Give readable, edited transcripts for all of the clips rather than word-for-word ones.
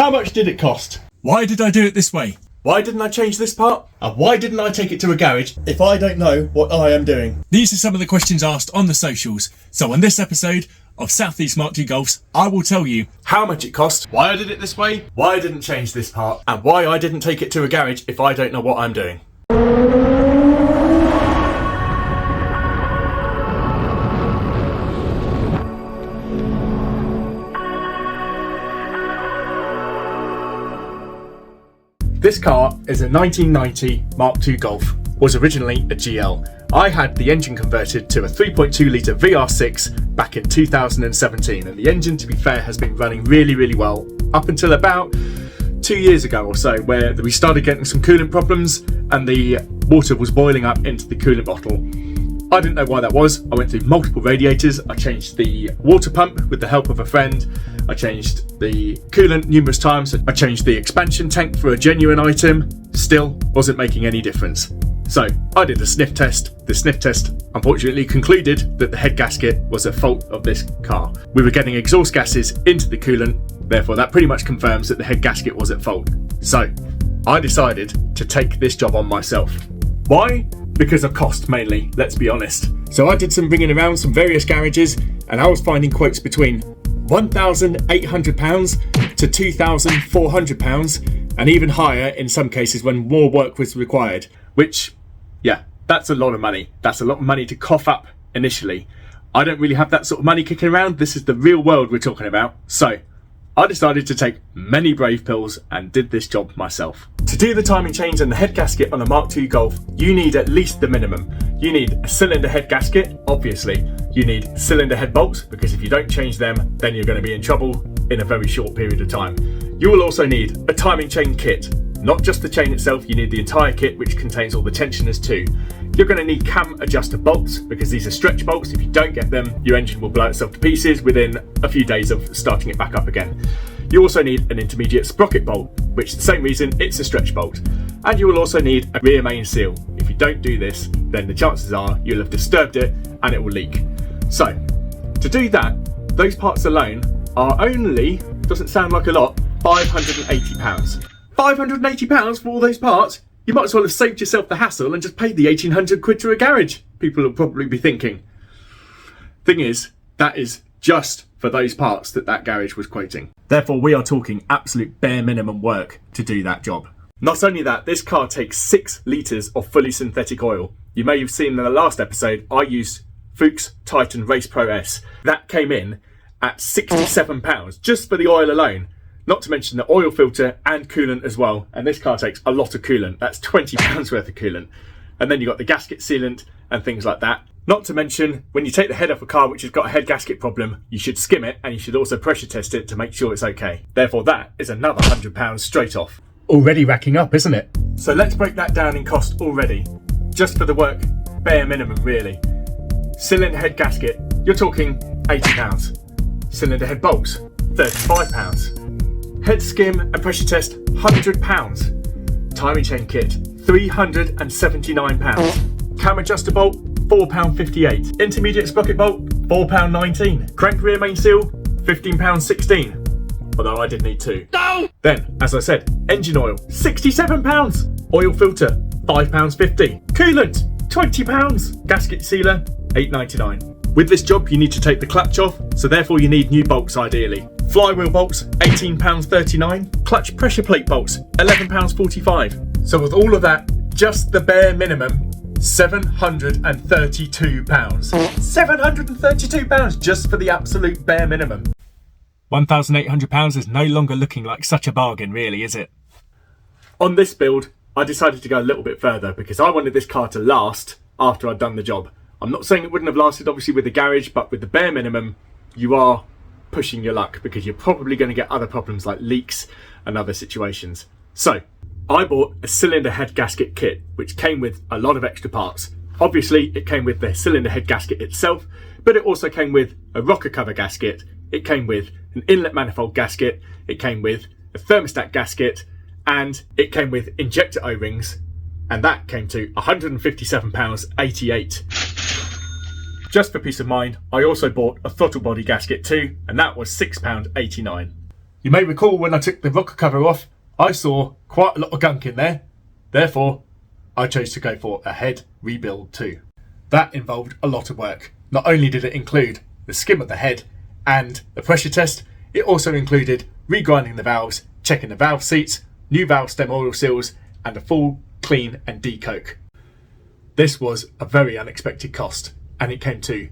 How much did it cost? Why did I do it this way? Why didn't I change this part? And why didn't I take it to a garage if I don't know what I am doing? These are some of the questions asked on the socials. So on this episode of Southeast Mk2 Golfs, I will tell you how much it cost, why I did it this way, why I didn't change this part, and why I didn't take it to a garage if I don't know what I'm doing. This car is a 1990 Mk2 Golf, was originally a GL. I had the engine converted to a 3.2 litre VR6 back in 2017, and the engine, to be fair, has been running really well up until about 2 years ago or so, where we started getting some coolant problems and the water was boiling up into the coolant bottle. I didn't know why that was. I went through multiple radiators, I changed the water pump with the help of a friend, I changed the coolant numerous times, I changed the expansion tank for a genuine item, still wasn't making any difference. So I did a sniff test. The sniff test unfortunately concluded that the head gasket was a fault of this car. We were getting exhaust gases into the coolant, therefore that pretty much confirms that the head gasket was at fault. So I decided to take this job on myself. Why? Because of cost mainly, let's be honest. So I did some ringing around some various garages and I was finding quotes between £1,800 to £2,400 and even higher in some cases when more work was required, which, yeah, that's a lot of money. That's a lot of money to cough up initially. I don't really have that sort of money kicking around. This is the real world we're talking about. So I decided to take many brave pills and did this job myself. To do the timing change and the head gasket on a Mk2 Golf, you need at least the minimum. You need a cylinder head gasket, obviously. You need cylinder head bolts, because if you don't change them, then you're going to be in trouble in a very short period of time. You will also need a timing chain kit. Not just the chain itself, you need the entire kit, which contains all the tensioners too. You're going to need cam adjuster bolts, because these are stretch bolts. If you don't get them, your engine will blow itself to pieces within a few days of starting it back up again. You also need an intermediate sprocket bolt, which is the same reason it's a stretch bolt. And you will also need a rear main seal. If you don't do this, then the chances are you'll have disturbed it and it will leak. So, to do that, those parts alone are only, doesn't sound like a lot, £580. £580 for all those parts? You might as well have saved yourself the hassle and just paid the 1,800 quid to a garage, people will probably be thinking. Thing is, that is just for those parts that garage was quoting. Therefore, we are talking absolute bare minimum work to do that job. Not only that, this car takes 6 litres of fully synthetic oil. You may have seen in the last episode, I used Fuchs Titan Race Pro S. That came in at £67 just for the oil alone. Not to mention the oil filter and coolant as well. And this car takes a lot of coolant. That's £20 worth of coolant. And then you've got the gasket sealant and things like that. Not to mention, when you take the head off a car which has got a head gasket problem, you should skim it and you should also pressure test it to make sure it's okay. Therefore, that is another £100 straight off. Already racking up, isn't it? So let's break that down in cost already. Just for the work, bare minimum really. Cylinder head gasket, you're talking £80. Cylinder head bolts, £35. Head skim and pressure test, £100. Timing chain kit, £379. Cam adjuster bolt, £4.58. Intermediate sprocket bolt, £4.19. Crank rear main seal, £15.16. Although I did need 2. No! Then, as I said, engine oil, £67. Oil filter, £5.50. Coolant, £20. Gasket sealer, £8.99. With this job, you need to take the clutch off, so therefore you need new bolts ideally. Flywheel bolts, £18.39. Clutch pressure plate bolts, £11.45. So with all of that, just the bare minimum, £732. £732 just for the absolute bare minimum. £1,800 is no longer looking like such a bargain, really, is it? On this build, I decided to go a little bit further because I wanted this car to last after I'd done the job. I'm not saying it wouldn't have lasted, obviously, with the garage, but with the bare minimum, you are pushing your luck because you're probably going to get other problems like leaks and other situations. So, I bought a cylinder head gasket kit, which came with a lot of extra parts. Obviously, it came with the cylinder head gasket itself, but it also came with a rocker cover gasket. It came with an inlet manifold gasket. It came with a thermostat gasket, and it came with injector O-rings, and that came to £157.88. Just for peace of mind, I also bought a throttle body gasket too, and that was £6.89. You may recall when I took the rocker cover off, I saw quite a lot of gunk in there. Therefore, I chose to go for a head rebuild too. That involved a lot of work. Not only did it include the skim of the head and the pressure test, it also included regrinding the valves, checking the valve seats, new valve stem oil seals, and a full clean and decoke. This was a very unexpected cost, and it came to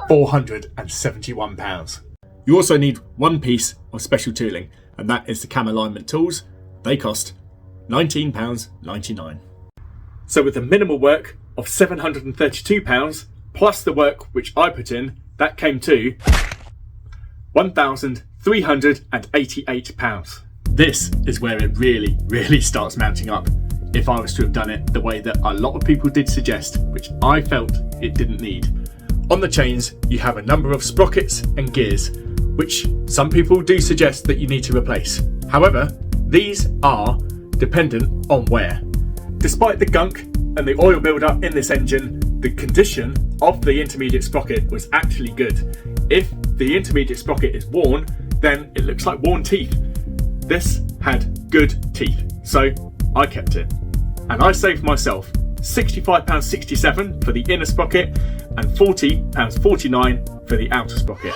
£471. You also need one piece of special tooling, and that is the cam alignment tools. They cost £19.99. So with the minimal work of £732 plus the work which I put in, that came to £1,388. This is where it really starts mounting up. If I was to have done it the way that a lot of people did suggest, which I felt it didn't need. On the chains, you have a number of sprockets and gears, which some people do suggest that you need to replace. However, these are dependent on wear. Despite the gunk and the oil build-up in this engine, the condition of the intermediate sprocket was actually good. If the intermediate sprocket is worn, then it looks like worn teeth. This had good teeth, so I kept it. And I saved myself £65.67 for the inner sprocket and £40.49 for the outer sprocket.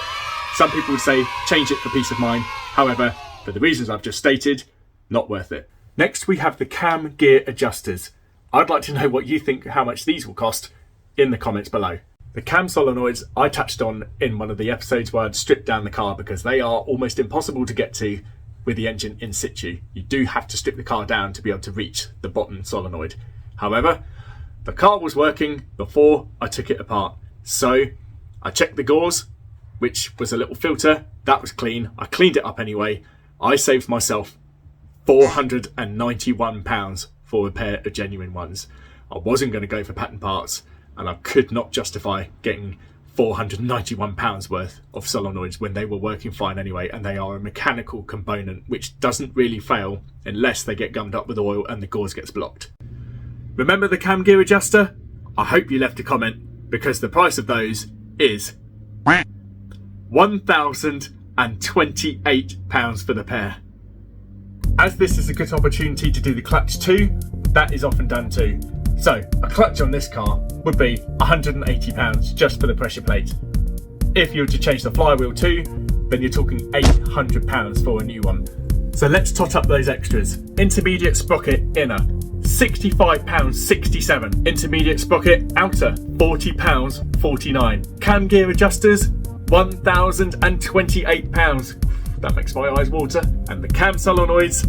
Some people would say change it for peace of mind. However, for the reasons I've just stated, not worth it. Next we have the cam gear adjusters. I'd like to know what you think how much these will cost in the comments below. The cam solenoids I touched on in one of the episodes where I'd stripped down the car because they are almost impossible to get to with the engine in situ. You do have to strip the car down to be able to reach the bottom solenoid. However, the car was working before I took it apart. So I checked the gauze, which was a little filter. That was clean. I cleaned it up anyway. I saved myself £491 for a pair of genuine ones. I wasn't going to go for patent parts, and I could not justify getting £491 worth of solenoids when they were working fine anyway, and they are a mechanical component which doesn't really fail unless they get gummed up with oil and the gauze gets blocked. Remember the cam gear adjuster? I hope you left a comment, because the price of those is £1,028 for the pair. As this is a good opportunity to do the clutch too, that is often done too. So a clutch on this car would be £180 just for the pressure plate. If you were to change the flywheel too, then you're talking £800 for a new one. So let's tot up those extras. Intermediate sprocket inner, £65.67. Intermediate sprocket outer, £40.49. Cam gear adjusters, £1,028. That makes my eyes water. And the cam solenoids,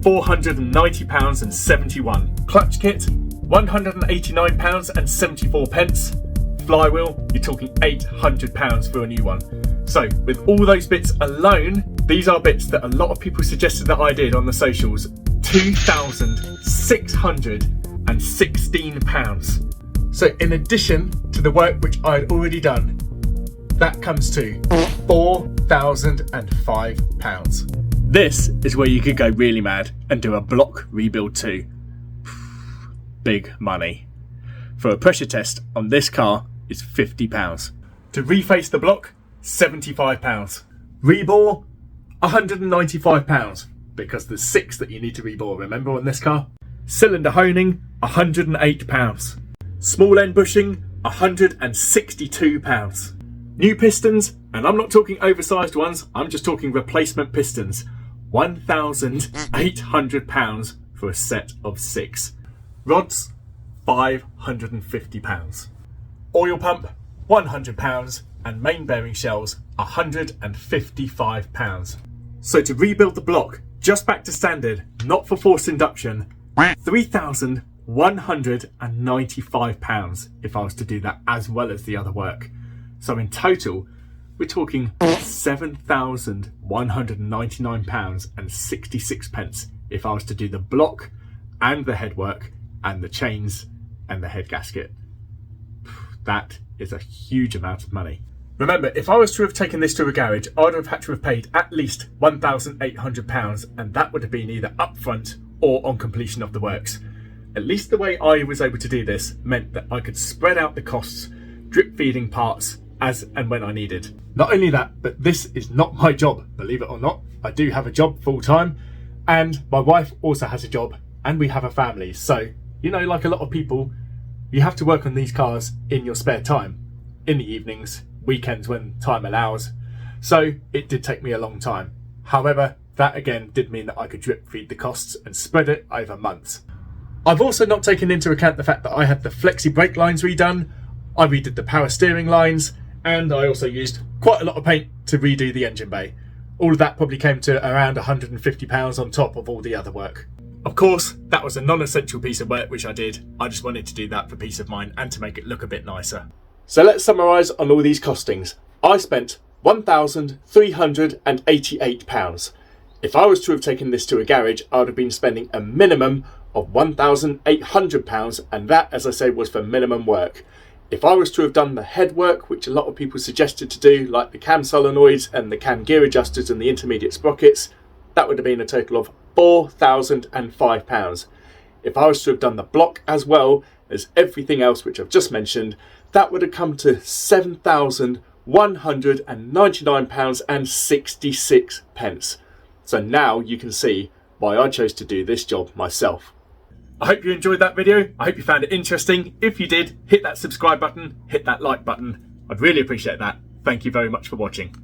£490.71. Clutch kit, £189.74. Flywheel, you're talking £800 for a new one. So with all those bits alone, these are bits that a lot of people suggested that I did on the socials. £2,616. So in addition to the work which I had already done, that comes to £4,005. This is where you could go really mad and do a block rebuild too. Big money. For a pressure test on this car is £50. To reface the block, £75. Rebore, £195, because there's 6 that you need to rebore, remember, on this car? Cylinder honing, £108. Small end bushing, £162. New pistons, and I'm not talking oversized ones, I'm just talking replacement pistons, £1,800 for a set of 6. Rods, £550. Oil pump, £100, and main bearing shells, £155. So to rebuild the block, just back to standard, not for forced induction, £3,195 if I was to do that as well as the other work. So in total, we're talking £7,199.66 if I was to do the block and the headwork and the chains and the head gasket. That is a huge amount of money. Remember, if I was to have taken this to a garage, I would have had to have paid at least £1,800, and that would have been either upfront or on completion of the works. At least the way I was able to do this meant that I could spread out the costs, drip feeding parts as and when I needed. Not only that, but this is not my job, believe it or not. I do have a job full time, and my wife also has a job, and we have a family. So, you know, like a lot of people, you have to work on these cars in your spare time, in the evenings, weekends when time allows. So it did take me a long time. However, that again did mean that I could drip feed the costs and spread it over months. I've also not taken into account the fact that I had the flexi brake lines redone, I redid the power steering lines, and I also used quite a lot of paint to redo the engine bay. All of that probably came to around £150 on top of all the other work. Of course, that was a non-essential piece of work which I did. I just wanted to do that for peace of mind and to make it look a bit nicer. So let's summarise on all these costings. I spent £1,388. If I was to have taken this to a garage, I would have been spending a minimum of £1,800, and that, as I said, was for minimum work. If I was to have done the head work, which a lot of people suggested to do, like the cam solenoids and the cam gear adjusters and the intermediate sprockets, that would have been a total of £4,005. If I was to have done the block as well as everything else which I've just mentioned, that would have come to £7,199.66. So now you can see why I chose to do this job myself. I hope you enjoyed that video. I hope you found it interesting. If you did, hit that subscribe button, hit that like button. I'd really appreciate that. Thank you very much for watching.